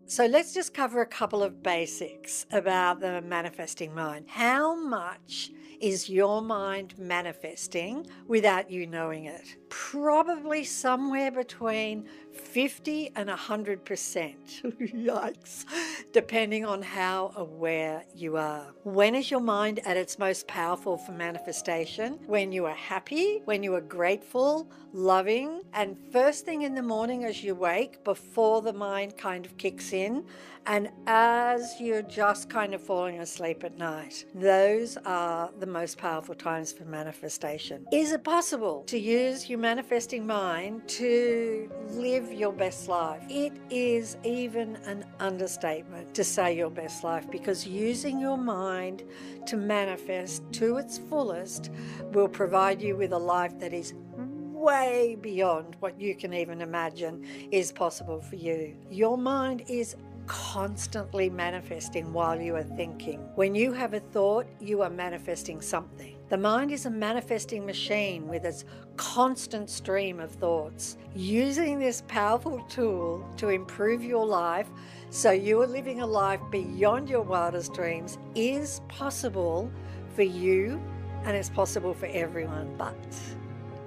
So let's just cover a couple of basics about the manifesting mind. How much is your mind manifesting without you knowing it? Probably somewhere between 50 and 100%. Yikes. Depending on how aware you are. When is your mind at its most powerful for manifestation? When you are happy, when you are grateful, loving, and first thing in the morning as you wake, before the mind kind of kicks in, and as you're just kind of falling asleep at night. Those are the most powerful times for manifestation. Is it possible to use your manifesting mind to live your best life? It is even an understatement to say your best life, because using your mind to manifest to its fullest will provide you with a life that is way beyond what you can even imagine is possible for you. Your mind is constantly manifesting while you are thinking. When you have a thought, you are manifesting something. The mind is a manifesting machine with its constant stream of thoughts. Using this powerful tool to improve your life so you are living a life beyond your wildest dreams is possible for you, and it's possible for everyone, but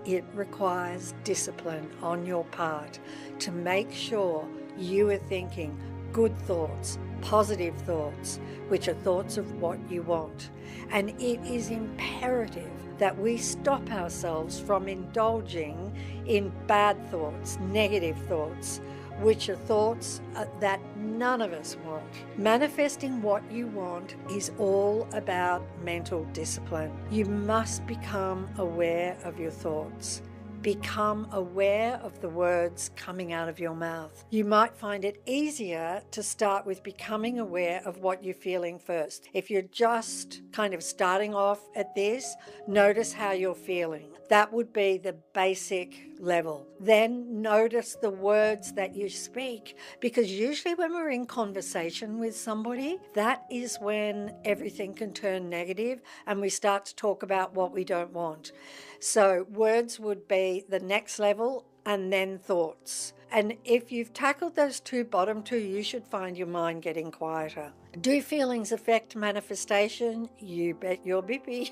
it requires discipline on your part to make sure you are thinking good thoughts, positive thoughts, which are thoughts of what you want. And it is imperative that we stop ourselves from indulging in bad thoughts, negative thoughts, which are thoughts that none of us want. Manifesting what you want is all about mental discipline. You must become aware of your thoughts. Become aware of the words coming out of your mouth. You might find it easier to start with becoming aware of what you're feeling first. If you're just kind of starting off at this, notice how you're feeling. That would be the basic level. Then notice the words that you speak, because usually when we're in conversation with somebody, that is when everything can turn negative and we start to talk about what we don't want. So words would be the next level, and then thoughts. And if you've tackled those bottom two, you should find your mind getting quieter. Do feelings affect manifestation? You bet your bippy.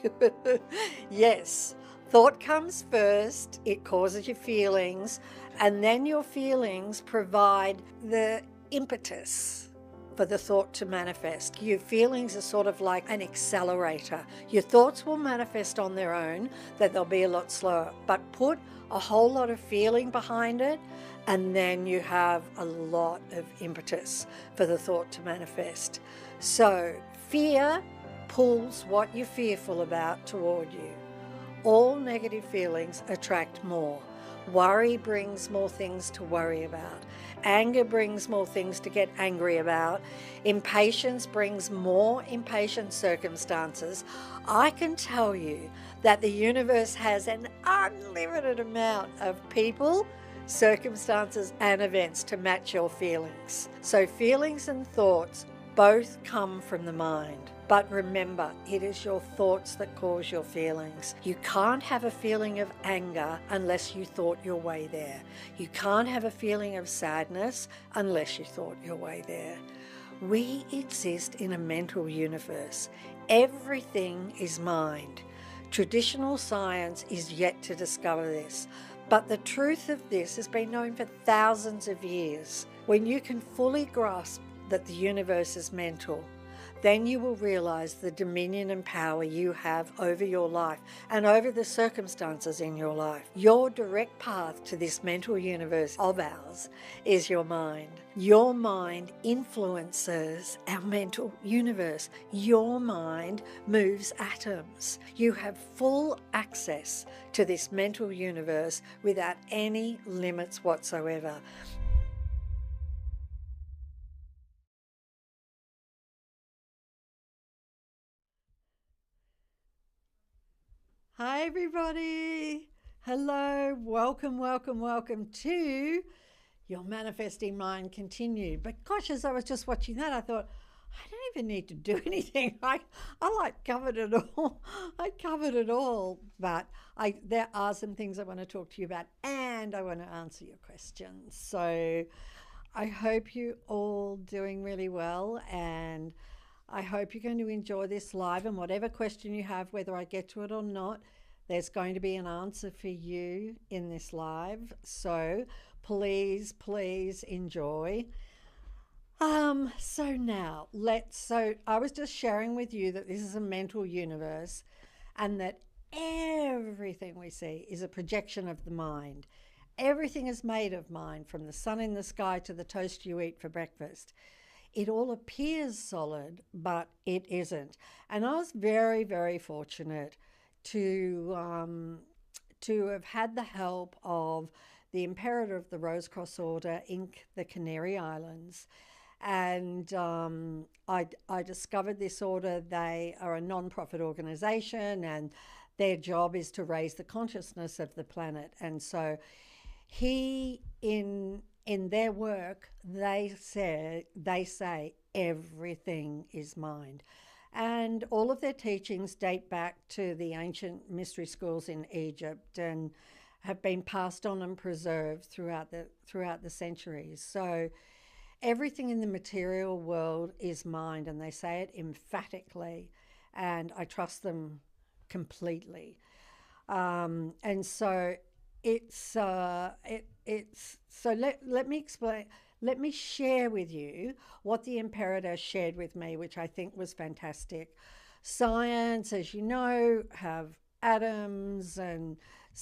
Yes. Thought comes first, it causes your feelings, and then your feelings provide the impetus for the thought to manifest. Your feelings are sort of like an accelerator. Your thoughts will manifest on their own, that they'll be a lot slower, but put a whole lot of feeling behind it, and then you have a lot of impetus for the thought to manifest. So fear pulls what you're fearful about toward you. All negative feelings attract more. Worry brings more things to worry about. Anger brings more things to get angry about. Impatience brings more impatient circumstances. I can tell you that the universe has an unlimited amount of people, circumstances, and events to match your feelings. So feelings and thoughts both come from the mind. But remember, it is your thoughts that cause your feelings. You can't have a feeling of anger unless you thought your way there. You can't have a feeling of sadness unless you thought your way there. We exist in a mental universe. Everything is mind. Traditional science is yet to discover this, but the truth of this has been known for thousands of years. When you can fully grasp that the universe is mental, then you will realize the dominion and power you have over your life and over the circumstances in your life. Your direct path to this mental universe of ours is your mind. Your mind influences our mental universe. Your mind moves atoms. You have full access to this mental universe without any limits whatsoever. Hi everybody. Hello. Welcome to Your Manifesting Mind Continued. But gosh, as I was just watching that, I thought, I don't even need to do anything. I like covered it all. I covered it all. But there are some things I want to talk to you about, and I want to answer your questions. So I hope you all well, doing really well, and I hope you're going to enjoy this live. And whatever question you have, whether I get to it or not, there's going to be an answer for you in this live. So please, please enjoy. So I was just sharing with you that this is a mental universe and that everything we see is a projection of the mind. Everything is made of mind, from the sun in the sky to the toast you eat for breakfast. It all appears solid, but it isn't. And I was very, very fortunate to have had the help of the Imperator of the Rose Cross Order in the Canary Islands. And I discovered this order. They are a non-profit organisation, and their job is to raise the consciousness of the planet. And so in their work, they say everything is mind. And all of their teachings date back to the ancient mystery schools in Egypt and have been passed on and preserved throughout the centuries. So everything in the material world is mind, and they say it emphatically, and I trust them completely. And so let me explain. Let me share with you what the Imperator shared with me, which I think was fantastic. Science, as you know, have atoms and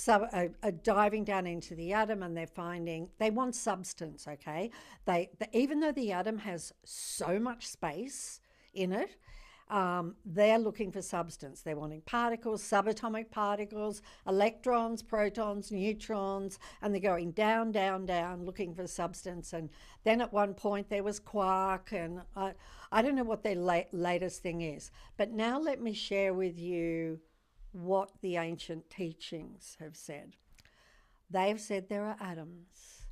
are diving down into the atom, and they want substance, okay? Even though the atom has so much space in it, they're looking for substance. They're wanting particles, subatomic particles, electrons, protons, neutrons, and they're going down, down, down, looking for substance. And then at one point there was quark, and I don't know what their latest thing is. But now let me share with you what the ancient teachings have said. They've said there are atoms,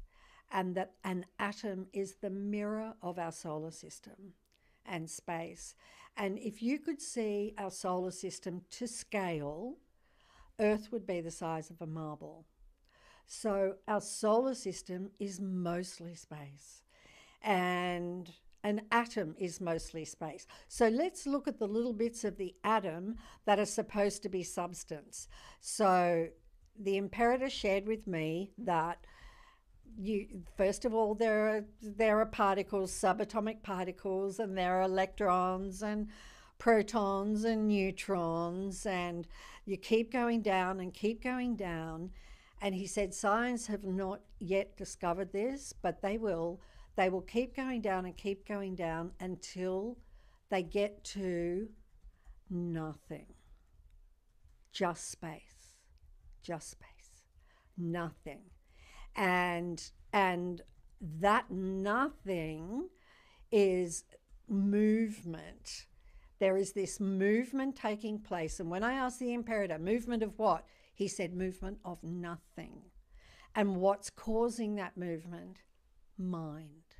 and that an atom is the mirror of our solar system and space. And if you could see our solar system to scale, Earth would be the size of a marble. So our solar system is mostly space, and an atom is mostly space. So let's look at the little bits of the atom that are supposed to be substance. So the Imperator shared with me that first of all, there are particles, subatomic particles, and there are electrons and protons and neutrons, and you keep going down and keep going down. And he said science have not yet discovered this, but they will. They will keep going down and keep going down until they get to nothing. Just space. Just space. Nothing. And that nothing is movement. There is this movement taking place. And when I asked the Imperator, movement of what? He said movement of nothing. And what's causing that movement? Mind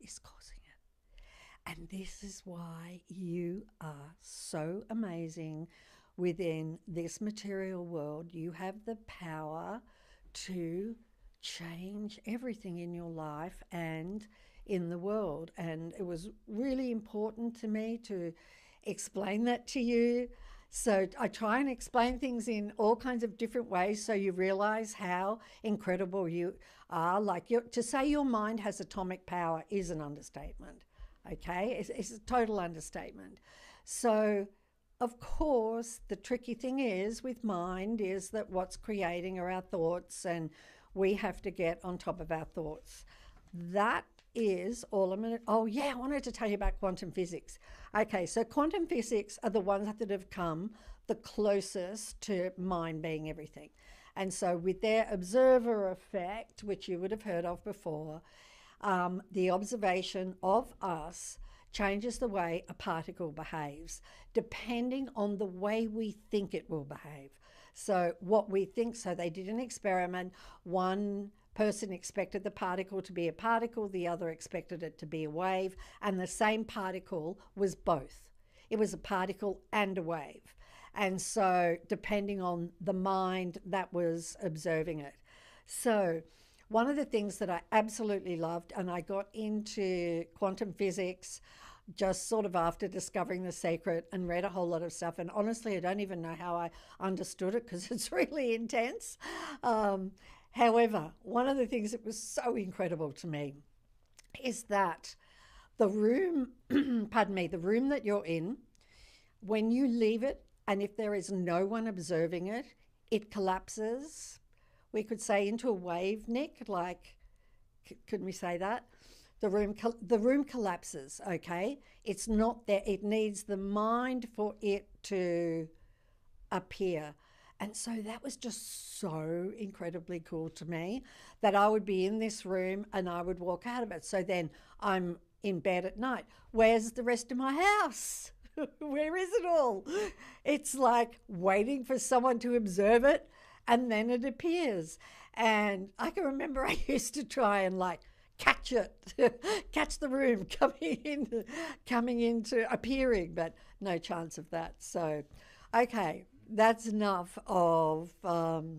is causing it. And this is why you are so amazing within this material world. You have the power to change everything in your life and in the world. And it was really important to me to explain that to you. So I try and explain things in all kinds of different ways so you realize how incredible you are. Like to say your mind has atomic power is an understatement, okay? It's a total understatement. So of course, the tricky thing is with mind is that what's creating are our thoughts, and we have to get on top of our thoughts. That is all I'm going to... Oh, yeah, I wanted to tell you about quantum physics. Okay, so quantum physics are the ones that have come the closest to mind being everything. And so with their observer effect, which you would have heard of before, the observation of us changes the way a particle behaves, depending on the way we think it will behave. So what we think, so they did an experiment. One person expected the particle to be a particle, the other expected it to be a wave, and the same particle was both. It was a particle and a wave. And so depending on the mind that was observing it. So one of the things that I absolutely loved, and I got into quantum physics just sort of after discovering The Secret and read a whole lot of stuff. And honestly, I don't even know how I understood it because it's really intense. However, one of the things that was so incredible to me is that the room, pardon me, the room that you're in, when you leave it, and if there is no one observing it, it collapses. We could say into a wave, Nick, like, could we say that? The room collapses, okay? It's not there. It needs the mind for it to appear. And so that was just so incredibly cool to me that I would be in this room and I would walk out of it. So then I'm in bed at night. Where's the rest of my house? Where is it all? It's like waiting for someone to observe it and then it appears. And I can remember I used to try and like catch it, catch the room coming into appearing, but no chance of that. So, okay, that's enough of all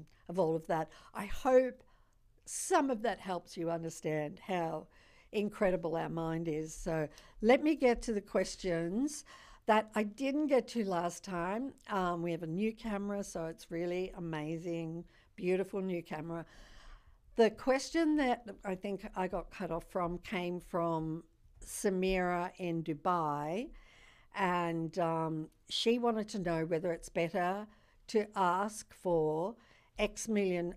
of that. I hope some of that helps you understand how incredible our mind is. So let me get to the questions that I didn't get to last time. We have a new camera, so it's really amazing, beautiful new camera. The question that I think I got cut off from came from Samira in Dubai, and she wanted to know whether it's better to ask for X million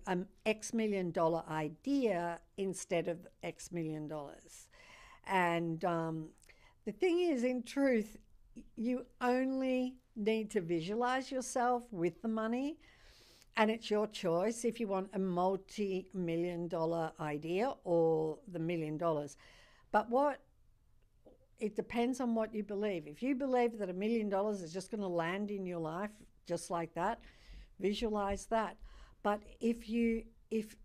dollar idea instead of X million dollars. And the thing is, in truth, you only need to visualize yourself with the money. And it's your choice if you want a multi-million dollar idea or the $1 million. But it depends on what you believe. If you believe that $1 million is just going to land in your life just like that, visualize that. But if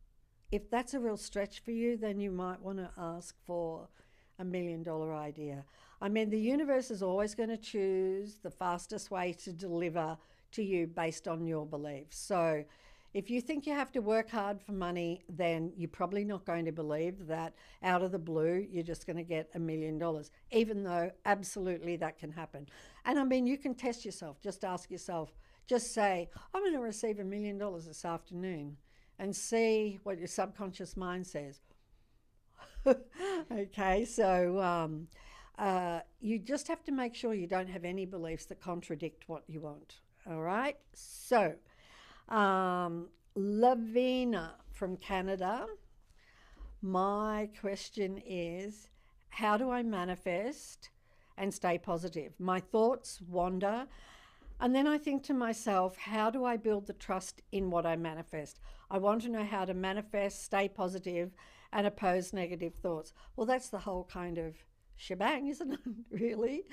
that's a real stretch for you, then you might want to ask for a $1 million idea. I mean, the universe is always going to choose the fastest way to deliver to you based on your beliefs. So if you think you have to work hard for money, then you're probably not going to believe that out of the blue you're just going to get $1 million, even though absolutely that can happen. And I mean, you can test yourself. Just ask yourself, just say, I'm going to receive $1 million this afternoon, and see what your subconscious mind says. Okay, so you just have to make sure you don't have any beliefs that contradict what you want. All right, so Lavina from Canada, my question is, how do I manifest and stay positive? My thoughts wander, and then I think to myself, how do I build the trust in what I manifest? I want to know how to manifest, stay positive, and oppose negative thoughts. Well, that's the whole kind of shebang, isn't it, really?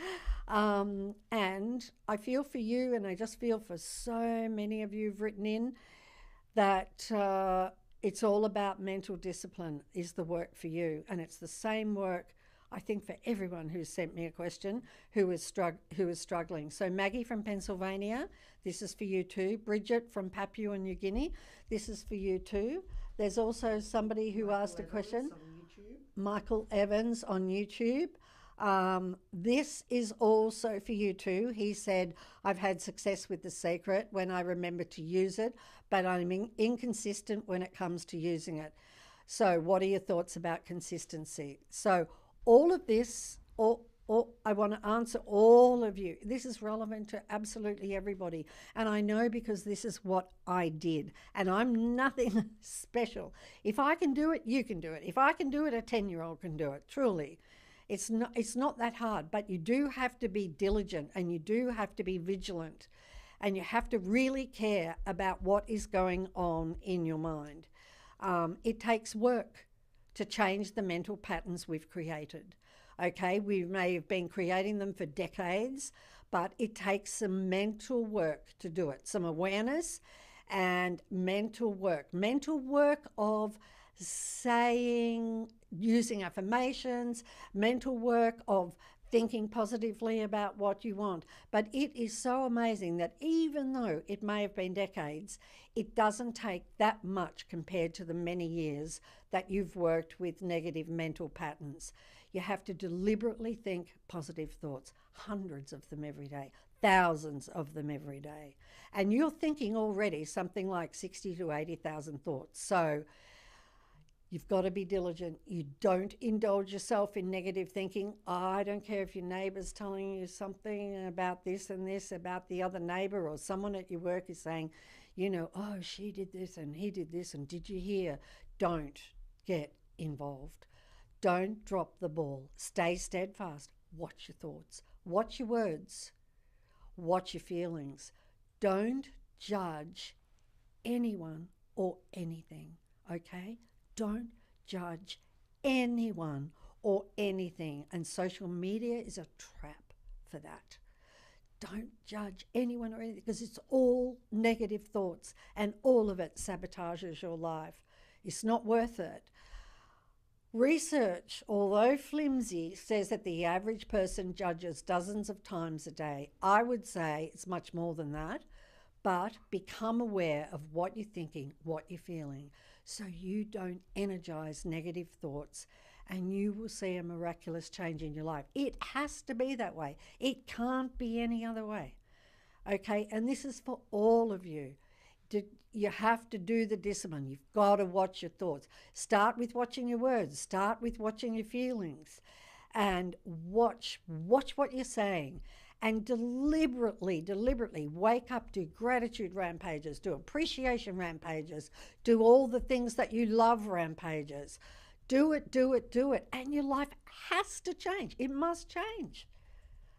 And I feel for you, and I just feel for so many of you who've written in that it's all about mental discipline is the work for you. And it's the same work, I think, for everyone who's sent me a question who is struggling. So Maggie from Pennsylvania, this is for you too. Bridget from Papua New Guinea, this is for you too. There's also somebody who asked a question. Michael Evans on YouTube. This is also for you too. He said, I've had success with The Secret when I remember to use it, but I'm inconsistent when it comes to using it. So what are your thoughts about consistency? So all of this, I want to answer all of you. This is relevant to absolutely everybody. And I know because this is what I did. And I'm nothing special. If I can do it, you can do it. If I can do it, a 10-year-old can do it, truly. It's not that hard, but you do have to be diligent and you do have to be vigilant. And you have to really care about what is going on in your mind. It takes work to change the mental patterns we've created. Okay, we may have been creating them for decades, but it takes some mental work to do it, some awareness and mental work of saying, using affirmations, mental work of thinking positively about what you want. But it is so amazing that even though it may have been decades, it doesn't take that much compared to the many years that you've worked with negative mental patterns. You have to deliberately think positive thoughts, hundreds of them every day, thousands of them every day. And you're thinking already something like 60 to 80,000 thoughts. So you've got to be diligent. You don't indulge yourself in negative thinking. I don't care if your neighbour's telling you something about this and this, about the other neighbour, or someone at your work is saying, oh, she did this and he did this, and did you hear? Don't get involved. Don't drop the ball. Stay steadfast. Watch your thoughts. Watch your words. Watch your feelings. Don't judge anyone or anything, okay? Don't judge anyone or anything. And social media is a trap for that. Don't judge anyone or anything, because it's all negative thoughts and all of it sabotages your life. It's not worth it. Research, although flimsy, says that the average person judges dozens of times a day. I would say it's much more than that, but become aware of what you're thinking, what you're feeling, so you don't energize negative thoughts, and you will see a miraculous change in your life. It has to be that way. It can't be any other way. Okay, and this is for all of you. You have to do the discipline. You've got to watch your thoughts. Start with watching your words. Start with watching your feelings, and watch what you're saying. And deliberately wake up, do gratitude rampages, do appreciation rampages, do all the things that you love rampages. Do it. And your life has to change. It must change.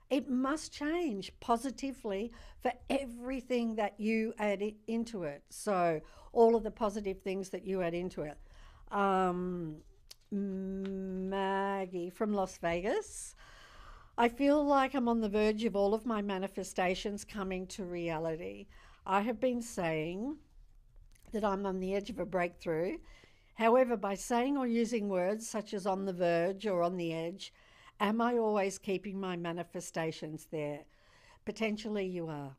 It must change positively for everything that you add into it. So all of the positive things that you add into it. Maggie from Las Vegas. I feel like I'm on the verge of all of my manifestations coming to reality. I have been saying that I'm on the edge of a breakthrough. However, by saying or using words such as on the verge or on the edge, am I always keeping my manifestations there? Potentially you are.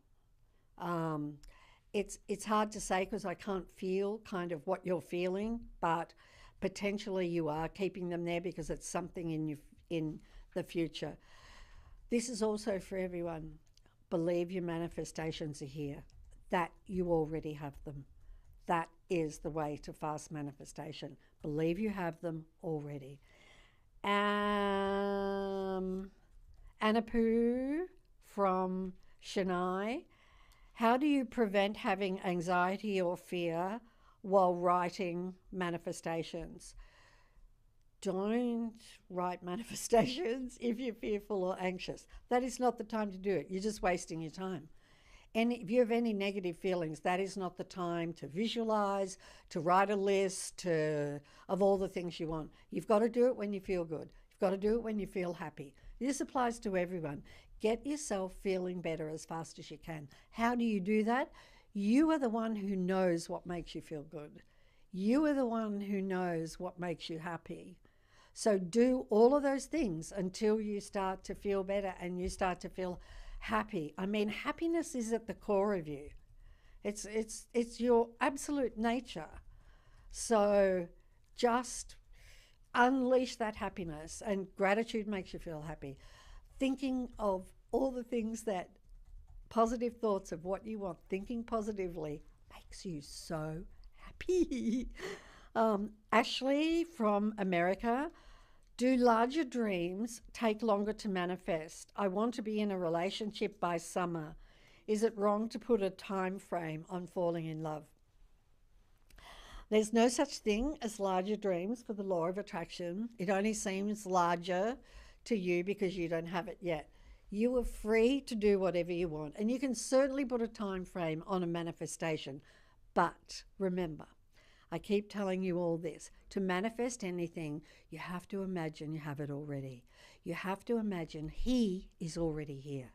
It's hard to say because I can't feel kind of what you're feeling, but potentially you are keeping them there because it's something in the future. This is also for everyone. Believe your manifestations are here, that you already have them. That is the way to fast manifestation. Believe you have them already. Anapu from Chennai. How do you prevent having anxiety or fear while writing manifestations? Don't write manifestations if you're fearful or anxious. That is not the time to do it. You're just wasting your time. And if you have any negative feelings, that is not the time to visualize, to write a list of all the things you want. You've got to do it when you feel good. You've got to do it when you feel happy. This applies to everyone. Get yourself feeling better as fast as you can. How do you do that? You are the one who knows what makes you feel good. You are the one who knows what makes you happy. So do all of those things until you start to feel better and you start to feel happy. I mean, happiness is at the core of you. It's your absolute nature. So just unleash that happiness, and gratitude makes you feel happy. Thinking of all the things that positive thoughts of what you want, thinking positively makes you so happy. Ashley from America. Do larger dreams take longer to manifest? I want to be in a relationship by summer. Is it wrong to put a time frame on falling in love? There's no such thing as larger dreams for the law of attraction. It only seems larger to you because you don't have it yet. You are free to do whatever you want, and you can certainly put a time frame on a manifestation. But remember, I keep telling you all this. To manifest anything, you have to imagine you have it already. You have to imagine he is already here.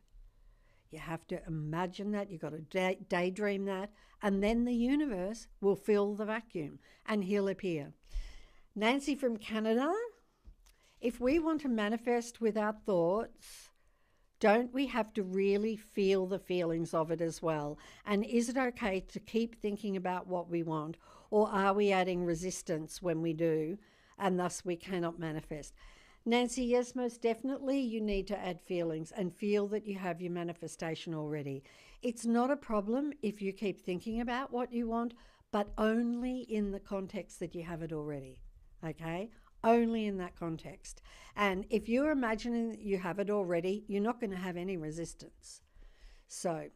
You have to imagine that. You've got to daydream that. And then the universe will fill the vacuum and he'll appear. Nancy from Canada. if we want to manifest with our thoughts, don't we have to really feel the feelings of it as well? And is it okay to keep thinking about what we want, or are we adding resistance when we do, and thus we cannot manifest? Nancy, yes, most definitely you need to add feelings and feel that you have your manifestation already. It's not a problem if you keep thinking about what you want, but only in the context that you have it already, okay? Only in that context. And if you're imagining that you have it already, you're not going to have any resistance. So,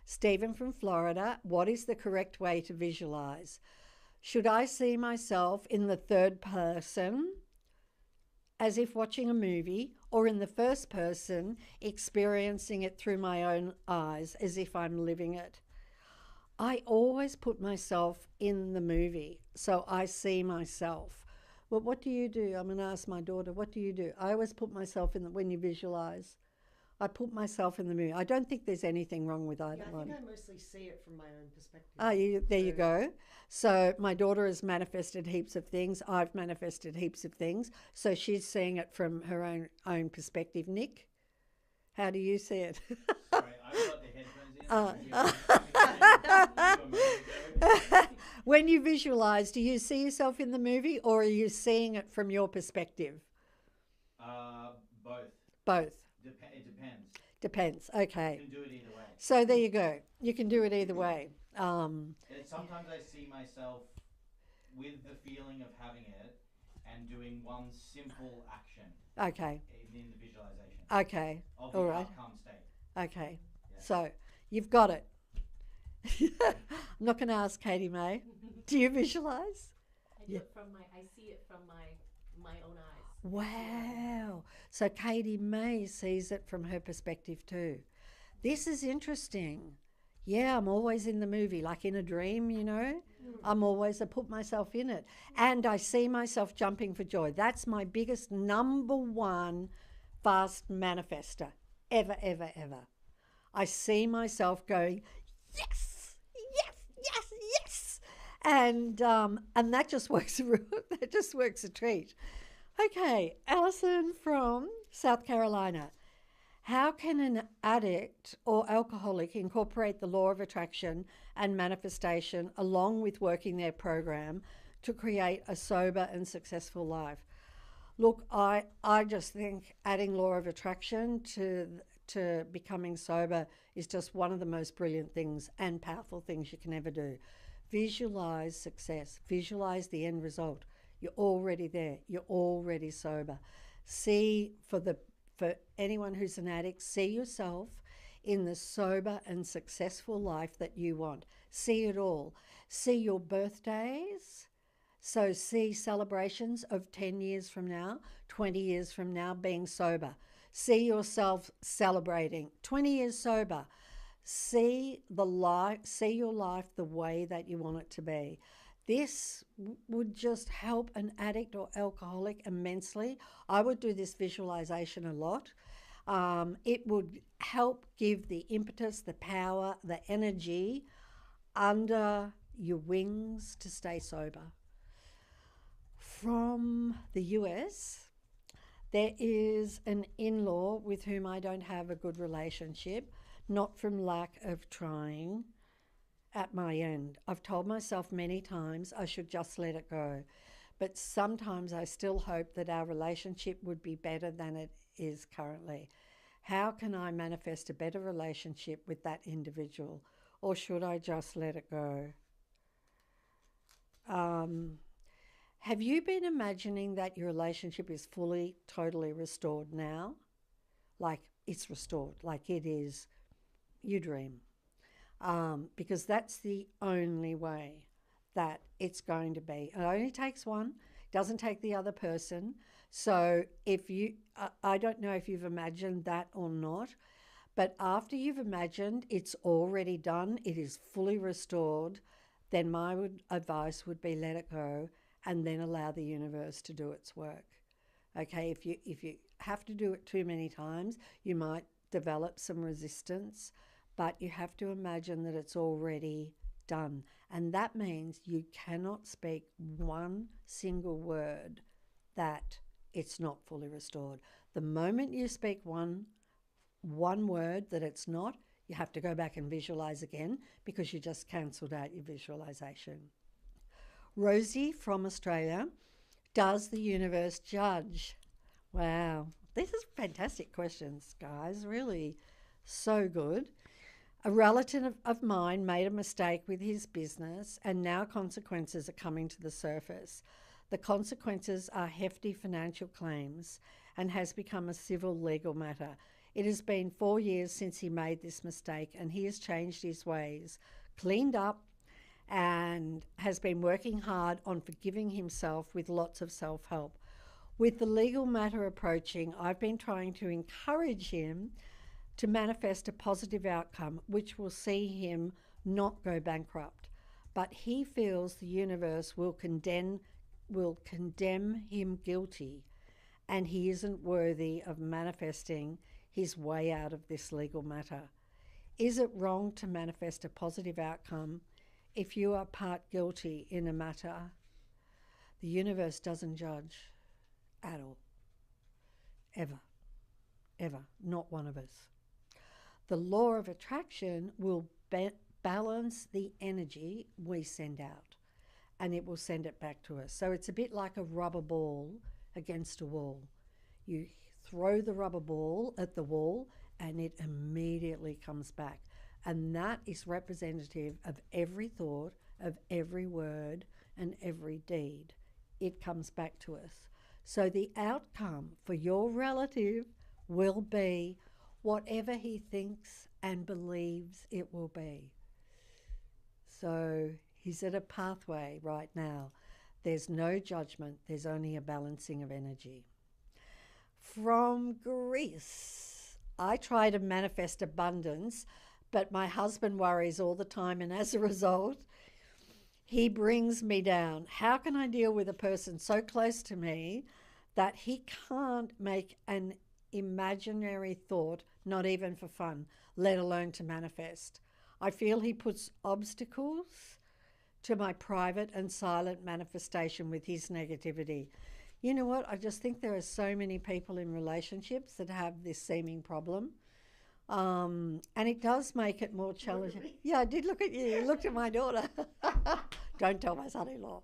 Stephen from Florida, what is the correct way to visualize? Should I see myself in the third person, as if watching a movie, or in the first person, experiencing it through my own eyes, as if I'm living it? I always put myself in the movie, so I see myself. Well, what do you do? I'm going to ask my daughter, what do you do? I always put myself in when you visualize. I put myself in the movie. I don't think there's anything wrong with either one. I think I mostly see it from my own perspective. You go. So my daughter has manifested heaps of things. I've manifested heaps of things. So she's seeing it from her own perspective. Nick, how do you see it? Sorry, I've got the headphones in. When you visualize, do you see yourself in the movie, or are you seeing it from your perspective? Both. Both. It depends. Depends. Okay. You can do it either way. So there you go. You can do it either way. Sometimes I see myself with the feeling of having it and doing one simple action. Okay. In the visualization. Okay. Of the All right. outcome state. Okay. Yeah. So you've got it. I'm not going to ask Katie May. Do you visualize? I see it from my own eyes. Wow. So Katie May sees it from her perspective too. This is interesting. Yeah, I'm always in the movie, like in a dream, you know. I put myself in it. And I see myself jumping for joy. That's my biggest number one fast manifester ever, ever, ever. I see myself going, yes, yes, yes, yes. And that just works, that just works a treat. Okay, Alison from South Carolina. How can an addict or alcoholic incorporate the law of attraction and manifestation along with working their program to create a sober and successful life? Look, I just think adding law of attraction to becoming sober is just one of the most brilliant things and powerful things you can ever do. Visualize success. Visualize the end result. You're already there. You're already sober. For anyone who's an addict, see yourself in the sober and successful life that you want. See it all. See your birthdays. So see celebrations of 10 years from now, 20 years from now being sober. See yourself celebrating 20 years sober. See your life the way that you want it to be. This would just help an addict or alcoholic immensely. I would do this visualization a lot. It would help give the impetus, the power, the energy under your wings to stay sober. From the US, there is an in-law with whom I don't have a good relationship, not from lack of trying at my end. I've told myself many times I should just let it go, but sometimes I still hope that our relationship would be better than it is currently. How can I manifest a better relationship with that individual, or should I just let it go? Have you been imagining that your relationship is fully, totally restored now? Like it's restored, like it is, you dream. Because that's the only way that it's going to be. It only takes one, doesn't take the other person. So if you, I don't know if you've imagined that or not, but after you've imagined it's already done, it is fully restored, then my advice would be let it go and then allow the universe to do its work. Okay, if you have to do it too many times, you might develop some resistance, but you have to imagine that it's already done. And that means you cannot speak one single word that it's not fully restored. The moment you speak one word that it's not, you have to go back and visualize again because you just cancelled out your visualization. Rosie from Australia, does the universe judge? Wow, these are fantastic questions, guys. Really so good. A relative of mine made a mistake with his business and now consequences are coming to the surface. The consequences are hefty financial claims and has become a civil legal matter. It has been 4 years since he made this mistake and he has changed his ways, cleaned up, and has been working hard on forgiving himself with lots of self-help. With the legal matter approaching, I've been trying to encourage him to manifest a positive outcome which will see him not go bankrupt. But he feels the universe will condemn him guilty and he isn't worthy of manifesting his way out of this legal matter. Is it wrong to manifest a positive outcome if you are part guilty in a matter? The universe doesn't judge at all. Ever. Ever. Not one of us. The law of attraction will balance the energy we send out and it will send it back to us. So it's a bit like a rubber ball against a wall. You throw the rubber ball at the wall and it immediately comes back. And that is representative of every thought, of every word and every deed. It comes back to us. So the outcome for your relative will be whatever he thinks and believes it will be. So he's at a pathway right now. There's no judgment. There's only a balancing of energy. From Greece, I try to manifest abundance, but my husband worries all the time, and as a result, he brings me down. How can I deal with a person so close to me that he can't make an imaginary thought, not even for fun, let alone to manifest? I feel he puts obstacles to my private and silent manifestation with his negativity. You know what? I just think there are so many people in relationships that have this seeming problem. And it does make it more challenging. Yeah, I did look at you. You looked at my daughter. Don't tell my son-in-law.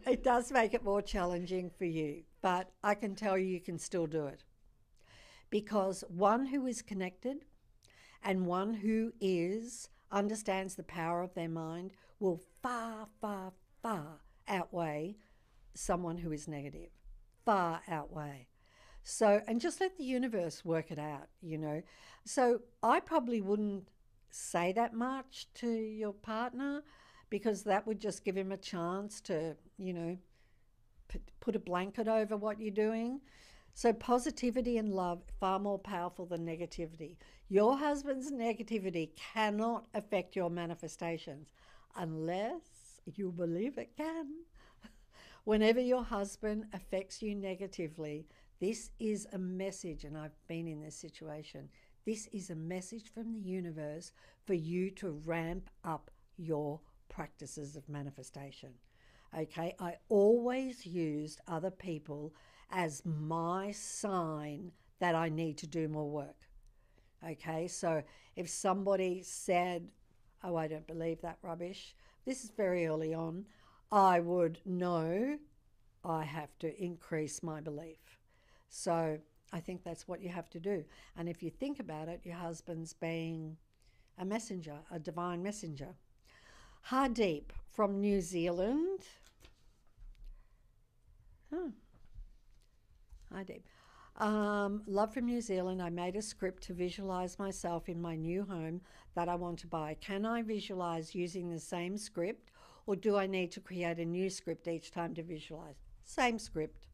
It does make it more challenging for you, but I can tell you, you can still do it. Because one who is connected and one who understands the power of their mind will far, far, far outweigh someone who is negative. Far outweigh. So, and just let the universe work it out, you know. So I probably wouldn't say that much to your partner because that would just give him a chance to, you know, put a blanket over what you're doing. So positivity and love, far more powerful than negativity. Your husband's negativity cannot affect your manifestations unless you believe it can. Whenever your husband affects you negatively, this is a message, and I've been in this situation, this is a message from the universe for you to ramp up your practices of manifestation. Okay, I always used other people as my sign that I need to do more work. Okay, so if somebody said, oh, I don't believe that rubbish, this is very early on, I would know I have to increase my belief. So I think that's what you have to do. And if you think about it, your husband's being a messenger, a divine messenger. Hardeep from New Zealand. Oh. Hardeep. Love from New Zealand. I made a script to visualize myself in my new home that I want to buy. Can I visualize using the same script, or do I need to create a new script each time to visualize? Same script.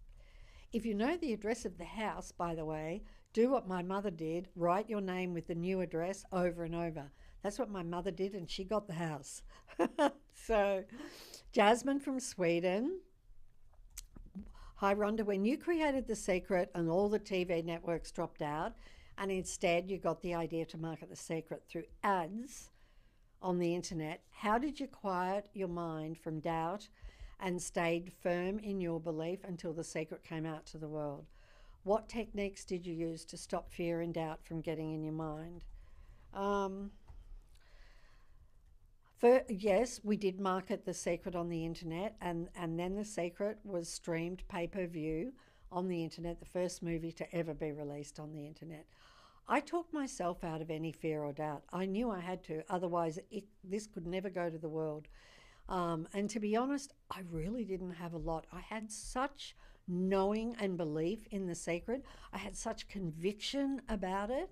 If you know the address of the house, by the way, do what my mother did, write your name with the new address over and over. That's what my mother did, and she got the house. So, Jasmine from Sweden. Hi, Rhonda. When you created The Secret and all the TV networks dropped out, and instead you got the idea to market The Secret through ads on the internet, how did you quiet your mind from doubt and stayed firm in your belief until the secret came out to the world. What techniques did you use to stop fear and doubt from getting in your mind? Yes, we did market The Secret on the internet, and then The Secret was streamed pay-per-view on the internet, the first movie to ever be released on the internet. I talked myself out of any fear or doubt. I knew I had to, otherwise this could never go to the world. And to be honest, I really didn't have a lot. I had such knowing and belief in The Secret. I had such conviction about it.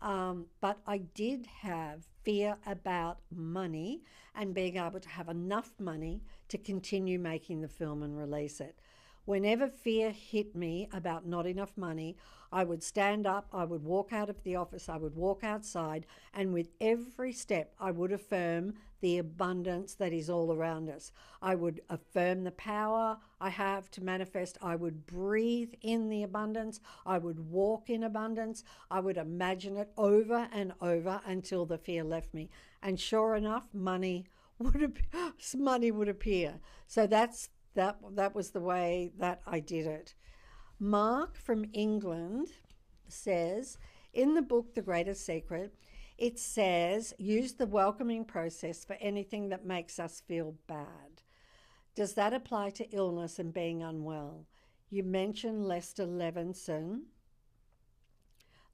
But I did have fear about money and being able to have enough money to continue making the film and release it. Whenever fear hit me about not enough money, I would stand up, I would walk out of the office, I would walk outside, and with every step I would affirm the abundance that is all around us. I would affirm the power I have to manifest. I would breathe in the abundance. I would walk in abundance. I would imagine it over and over until the fear left me. And sure enough, money would appear. So that was the way that I did it. Mark from England says, in the book The Greatest Secret, it says, use the welcoming process for anything that makes us feel bad. Does that apply to illness and being unwell? You mentioned Lester Levinson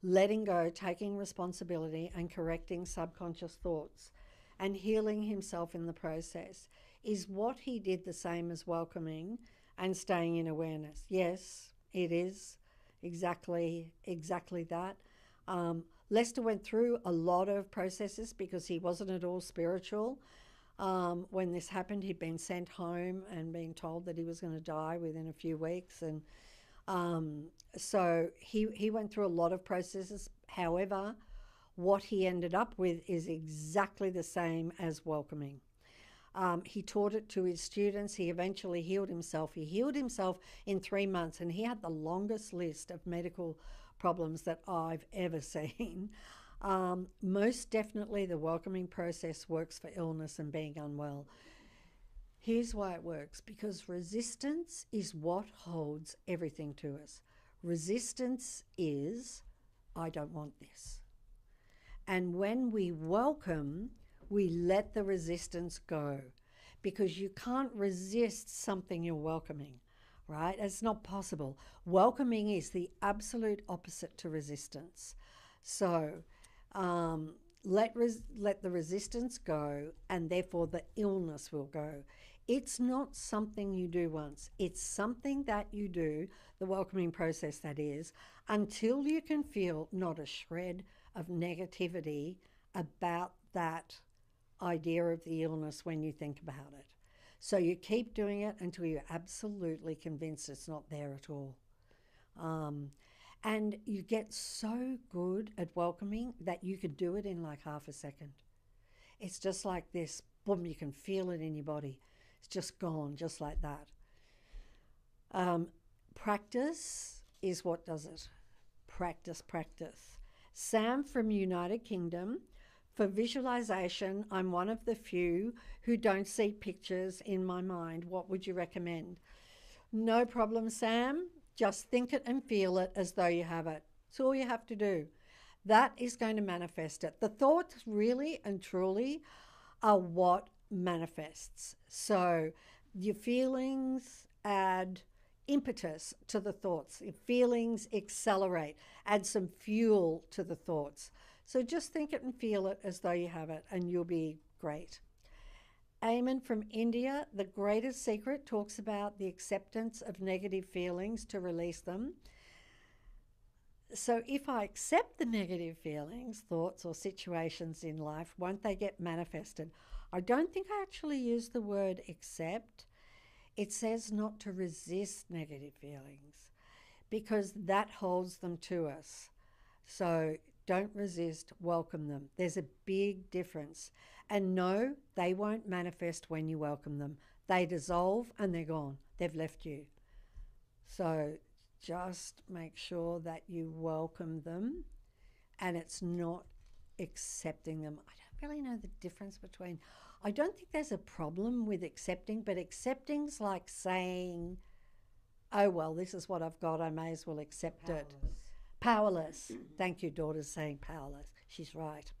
letting go, taking responsibility and correcting subconscious thoughts and healing himself in the process. Is what he did the same as welcoming and staying in awareness? Yes, it is exactly that. Lester went through a lot of processes because he wasn't at all spiritual. When this happened, he'd been sent home and been told that he was going to die within a few weeks. And so he went through a lot of processes. However, what he ended up with is exactly the same as welcoming. He taught it to his students. He eventually healed himself. He healed himself in 3 months, and he had the longest list of medical problems that I've ever seen. Most definitely the welcoming process works for illness and being unwell. Here's why it works, because resistance is what holds everything to us. Resistance is, I don't want this. And when we welcome, we let the resistance go, because you can't resist something you're welcoming, right? It's not possible. Welcoming is the absolute opposite to resistance. So let the resistance go, and therefore the illness will go. It's not something you do once. It's something that you do, the welcoming process that is, until you can feel not a shred of negativity about that idea of the illness when you think about it. So you keep doing it until you're absolutely convinced it's not there at all. And you get so good at welcoming that you could do it in like half a second. It's just like this, boom, you can feel it in your body. It's just gone, just like that. Practice is what does it. Practice. Sam from United Kingdom. For visualization, I'm one of the few who don't see pictures in my mind. What would you recommend? No problem, Sam. Just think it and feel it as though you have it. It's all you have to do. That is going to manifest it. The thoughts really and truly are what manifests. So your feelings add impetus to the thoughts. Your feelings accelerate, add some fuel to the thoughts. So just think it and feel it as though you have it, and you'll be great. Eamon from India, The Greatest Secret talks about the acceptance of negative feelings to release them. So if I accept the negative feelings, thoughts or situations in life, won't they get manifested? I don't think I actually use the word accept. It says not to resist negative feelings, because that holds them to us. So don't resist, welcome them. There's a big difference. And no, they won't manifest when you welcome them. They dissolve and they're gone. They've left you. So just make sure that you welcome them, and it's not accepting them. I don't really know the difference between, I don't think there's a problem with accepting, but accepting's like saying, oh, well, this is what I've got. I may as well accept it. Powerless. Thank you, daughter's saying powerless. She's right.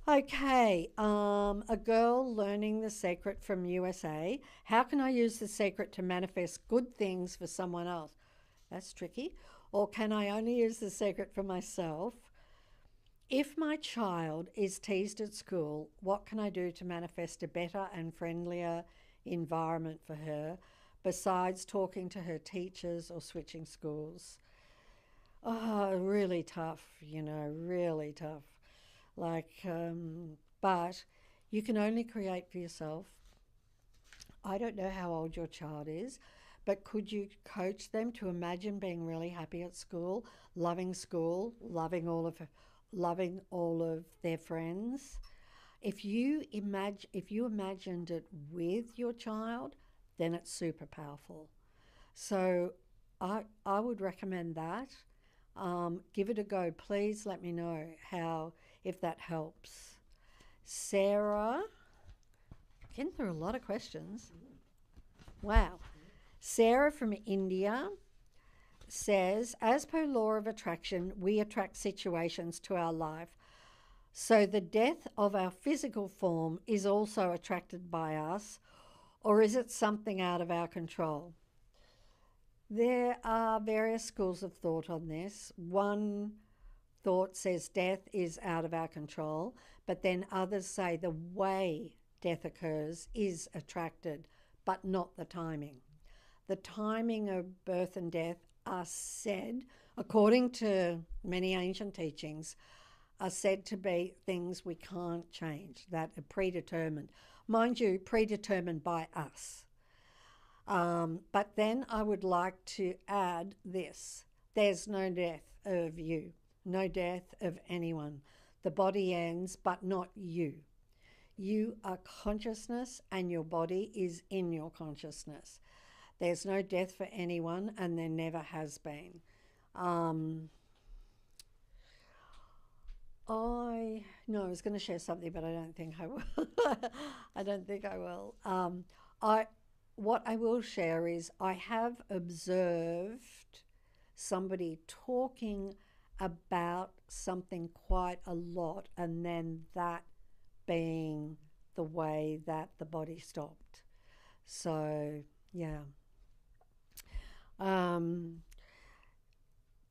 Okay, a girl learning the secret from USA. How can I use the secret to manifest good things for someone else? That's tricky. Or can I only use the secret for myself? If my child is teased at school, what can I do to manifest a better and friendlier environment for her besides talking to her teachers or switching schools? Oh, really tough, really tough. But you can only create for yourself. I don't know how old your child is, but could you coach them to imagine being really happy at school, loving all of their friends? If you imagined it with your child, then it's super powerful. So I would recommend that. Give it a go. Please let me know if that helps. Sarah, getting through a lot of questions. Wow. Sarah from India says, as per law of attraction, we attract situations to our life. So the death of our physical form is also attracted by us, or is it something out of our control? There are various schools of thought on this. One thought says death is out of our control, but then others say the way death occurs is attracted, but not the timing. The timing of birth and death are said, according to many ancient teachings, are said to be things we can't change, that are predetermined. Mind you, predetermined by us. But then I would like to add this. There's no death of you, no death of anyone. The body ends, but not you. You are consciousness and your body is in your consciousness. There's no death for anyone and there never has been. I was going to share something, but I don't think I will. What I will share is I have observed somebody talking about something quite a lot, and then that being the way that the body stopped. So, yeah.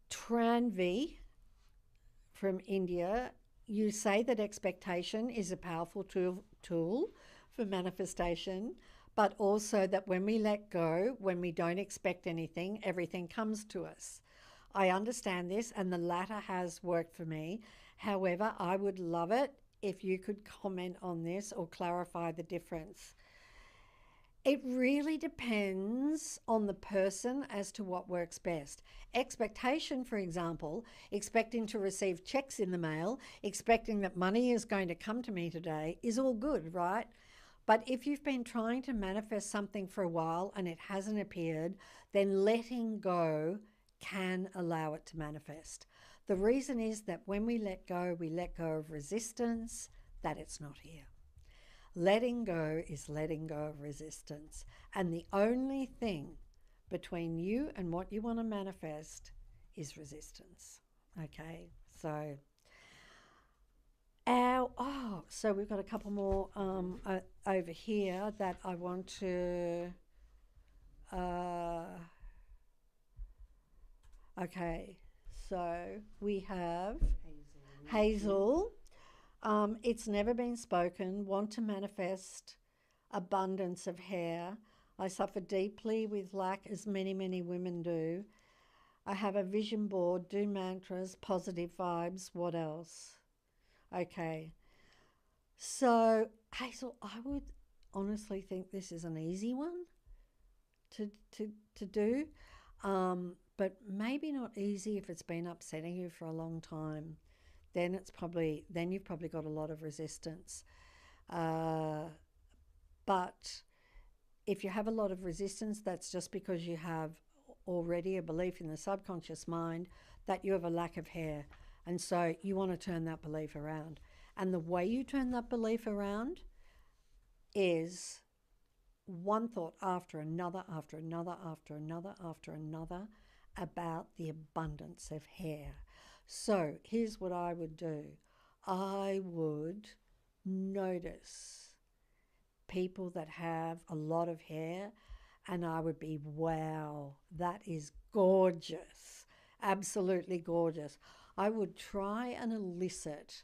Tranvi from India, you say that expectation is a powerful tool for manifestation, but also that when we let go, when we don't expect anything, everything comes to us. I understand this, and the latter has worked for me. However, I would love it if you could comment on this or clarify the difference. It really depends on the person as to what works best. Expectation, for example, expecting to receive checks in the mail, expecting that money is going to come to me today, is all good, right? But if you've been trying to manifest something for a while and it hasn't appeared, then letting go can allow it to manifest. The reason is that when we let go of resistance, that it's not here. Letting go is letting go of resistance. And the only thing between you and what you want to manifest is resistance. Okay, so so we've got a couple more over here that I want to. Okay, so we have Hazel. It's never been spoken. Want to manifest abundance of hair. I suffer deeply with lack, as many women do. I have a vision board, do mantras, positive vibes. What else? Okay. So, Hazel, I would honestly think this is an easy one to do, but maybe not easy if it's been upsetting you for a long time. Then you've probably got a lot of resistance. But if you have a lot of resistance, that's just because you have already a belief in the subconscious mind that you have a lack of hair. And so you want to turn that belief around. And the way you turn that belief around, is one thought after another, after another, after another, after another about the abundance of hair. So here's what I would do. I would notice people that have a lot of hair, and I would be, wow, that is gorgeous, absolutely gorgeous. I would try and elicit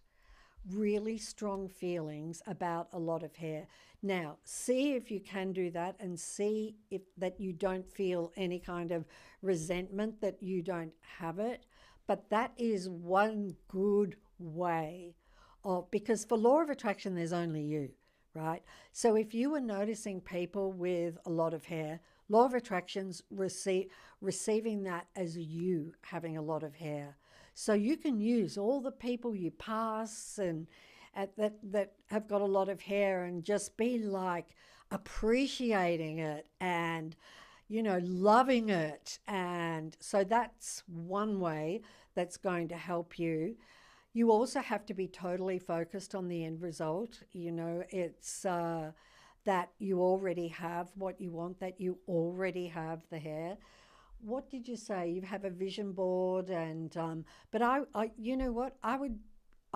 really strong feelings about a lot of hair. Now, see if you can do that, and see if that you don't feel any kind of resentment that you don't have it. But that is one good way of, because for law of attraction, there's only you, right? So if you were noticing people with a lot of hair, law of attraction's receiving that as you having a lot of hair. So you can use all the people you pass and that have got a lot of hair, and just be like appreciating it and, you know, loving it. And so that's one way that's going to help you. You also have to be totally focused on the end result. You know, it's that you already have what you want, that you already have the hair. What did you say? You have a vision board, and but I you know what? I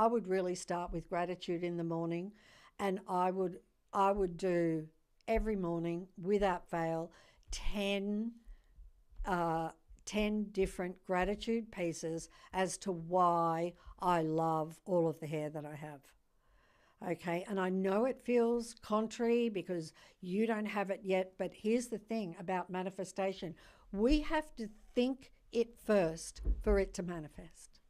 would really start with gratitude in the morning, and I would do every morning without fail 10 10 different gratitude pieces as to why I love all of the hair that I have. Okay, and I know it feels contrary because you don't have it yet, but here's the thing about manifestation. We have to think it first for it to manifest.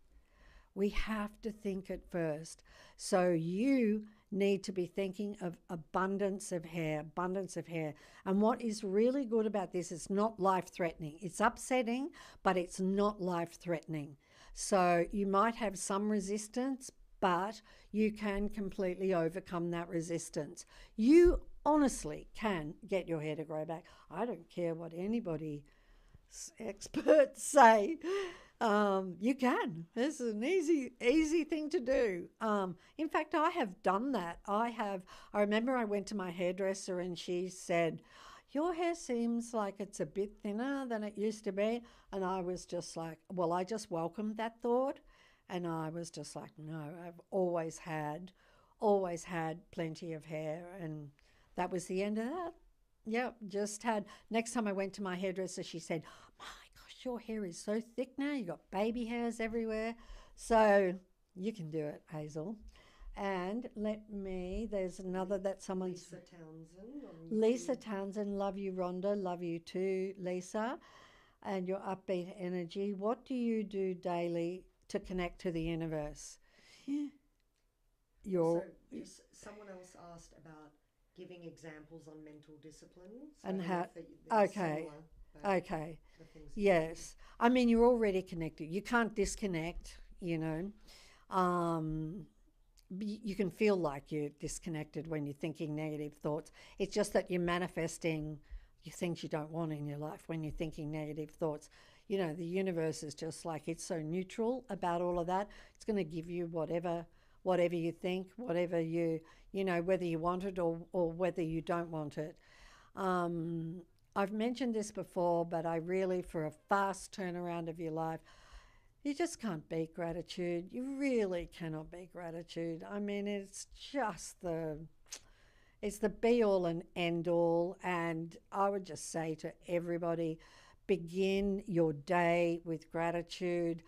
We have to think it first. So you need to be thinking of abundance of hair, abundance of hair. And what is really good about this, it's not life-threatening. It's upsetting, but it's not life-threatening. So you might have some resistance, but you can completely overcome that resistance. You honestly can get your hair to grow back. I don't care what anybody experts say. You can. It's an easy thing to do. In fact, I have done that. I remember I went to my hairdresser and she said, your hair seems like it's a bit thinner than it used to be. And I was just like, well, I just welcomed that thought. And I was just like, no, I've always had plenty of hair. And that was the end of that. Yep, just had. Next time I went to my hairdresser, she said, my gosh, your hair is so thick now. You got baby hairs everywhere. So you can do it, Hazel. And there's another that someone's... Lisa Townsend. Lisa Townsend, love you, Rhonda. Love you too, Lisa. And your upbeat energy. What do you do daily to connect to the universe? Someone else asked about giving examples on mental disciplines. And how... Okay. Okay. Yes. I mean, you're already connected. You can't disconnect, you know. You can feel like you're disconnected when you're thinking negative thoughts. It's just that you're manifesting things you don't want in your life when you're thinking negative thoughts. You know, the universe is just like, it's so neutral about all of that. It's going to give you whatever you think, whatever you know, whether you want it or whether you don't want it. I've mentioned this before, but I really, for a fast turnaround of your life, you just can't beat gratitude. You really cannot beat gratitude. I mean, it's just it's the be all and end all. And I would just say to everybody, begin your day with gratitude.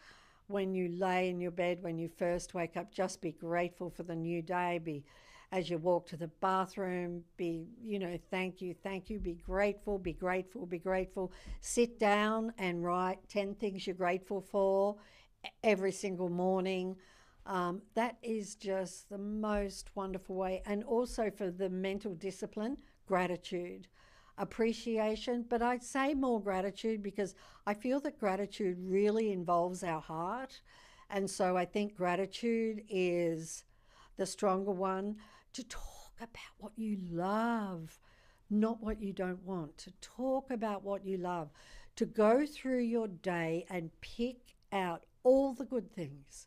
When you lay in your bed, when you first wake up, just be grateful for the new day. As you walk to the bathroom, thank you, be grateful. Sit down and write 10 things you're grateful for every single morning. That is just the most wonderful way. And also for the mental discipline, gratitude, appreciation. But I'd say more gratitude because I feel that gratitude really involves our heart. And so I think gratitude is the stronger one. To talk about what you love, not what you don't want. To talk about what you love. To go through your day and pick out all the good things.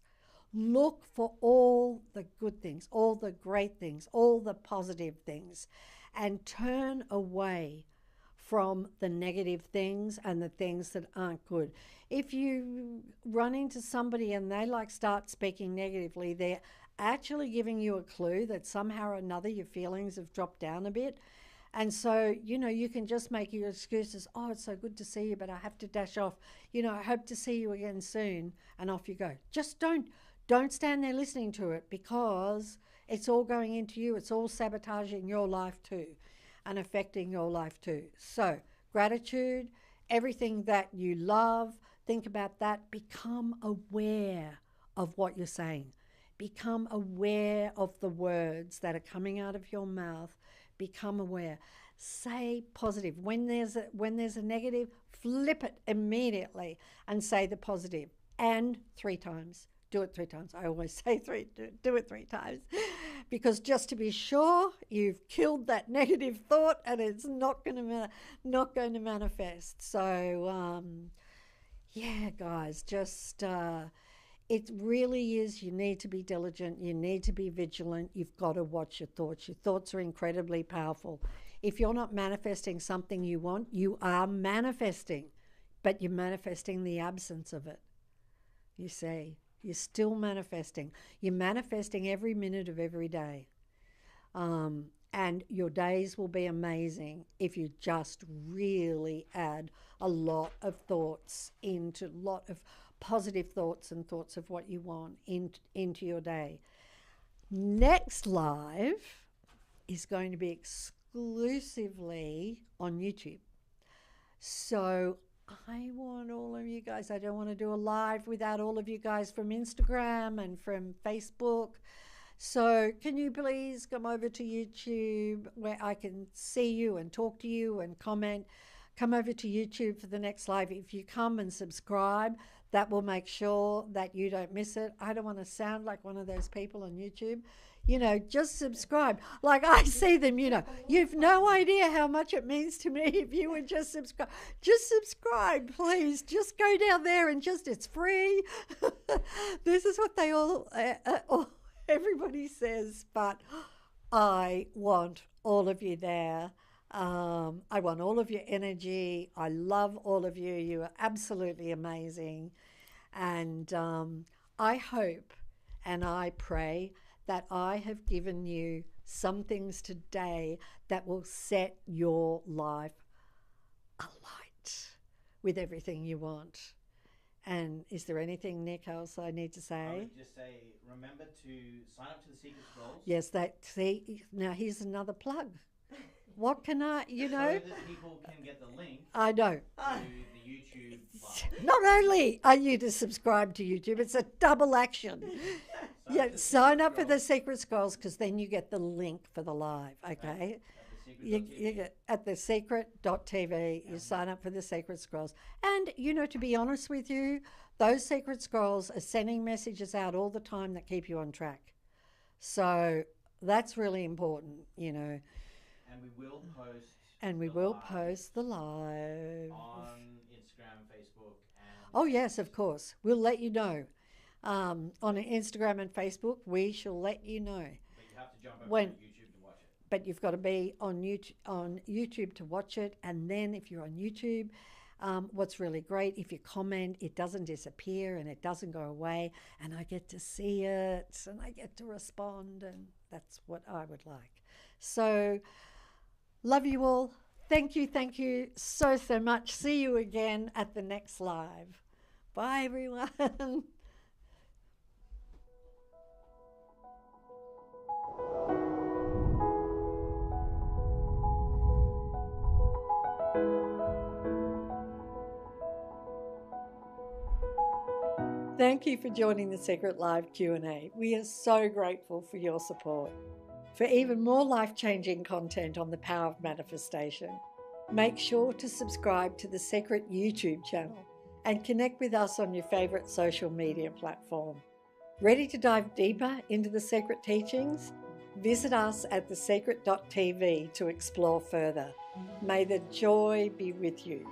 Look for all the good things, all the great things, all the positive things. and turn away from the negative things and the things that aren't good. If you run into somebody and they start speaking negatively, they're actually giving you a clue that somehow or another your feelings have dropped down a bit. And so, you can just make your excuses. Oh, it's so good to see you, but I have to dash off. I hope to see you again soon. And off you go. Just don't stand there listening to it, because it's all going into you. It's all sabotaging your life too and affecting your life too. So gratitude, everything that you love, think about that. Become aware of what you're saying. Become aware of the words that are coming out of your mouth. Become aware. Say positive. When there's a negative, flip it immediately and say the positive. And 3 times. Do it 3 times. I always say do it 3 times, because just to be sure you've killed that negative thought and it's not going to manifest. So yeah, guys, just it really is. You need to be diligent. You need to be vigilant. You've got to watch your thoughts. Your thoughts are incredibly powerful. If you're not manifesting something you want, you are manifesting, but you're manifesting the absence of it. You see, you're still manifesting. You're manifesting every minute of every day. And your days will be amazing if you just really add a lot of thoughts into a lot of positive thoughts and thoughts of what you want into your day. Next live is going to be exclusively on YouTube. So I want all of you guys. I don't want to do a live without all of you guys from Instagram and from Facebook. So can you please come over to YouTube where I can see you and talk to you and comment? Come over to YouTube for the next live. If you come and subscribe, that will make sure that you don't miss it. I don't want to sound like one of those people on YouTube. Just subscribe. Like I see them, you've no idea how much it means to me if you would just subscribe. Just subscribe, please. Just go down there and it's free. This is what they everybody says, but I want all of you there. I want all of your energy. I love all of you. You are absolutely amazing. And I hope and I pray that I have given you some things today that will set your life alight with everything you want. And is there anything, Nick, else I need to say? I would just say, remember to sign up to the Secret Scrolls. Yes, now here's another plug. What can I, So that people can get the link I know. to the YouTube live. Not only are you to subscribe to YouTube, it's a double action. Sign up for the Secret Scrolls, because then you get the link for the live, okay? You get at the secret.tv, you sign up for the Secret Scrolls. And, to be honest with you, those Secret Scrolls are sending messages out all the time that keep you on track. So that's really important, And we will post. And we will post the live on Instagram, Facebook, and. Oh yes, of course. We'll let you know. On Instagram and Facebook, we shall let you know. But you have to jump over to YouTube to watch it. But you've got to be on YouTube to watch it. And then if you're on YouTube, what's really great, if you comment, it doesn't disappear and it doesn't go away. And I get to see it and I get to respond. And that's what I would like. So, love you all. Thank you so much. See you again at the next live. Bye, everyone. Thank you for joining the Secret Live Q&A. We are so grateful for your support. For even more life-changing content on the power of manifestation, make sure to subscribe to the Secret YouTube channel and connect with us on your favourite social media platform. Ready to dive deeper into the secret teachings? Visit us at thesecret.tv to explore further. May the joy be with you.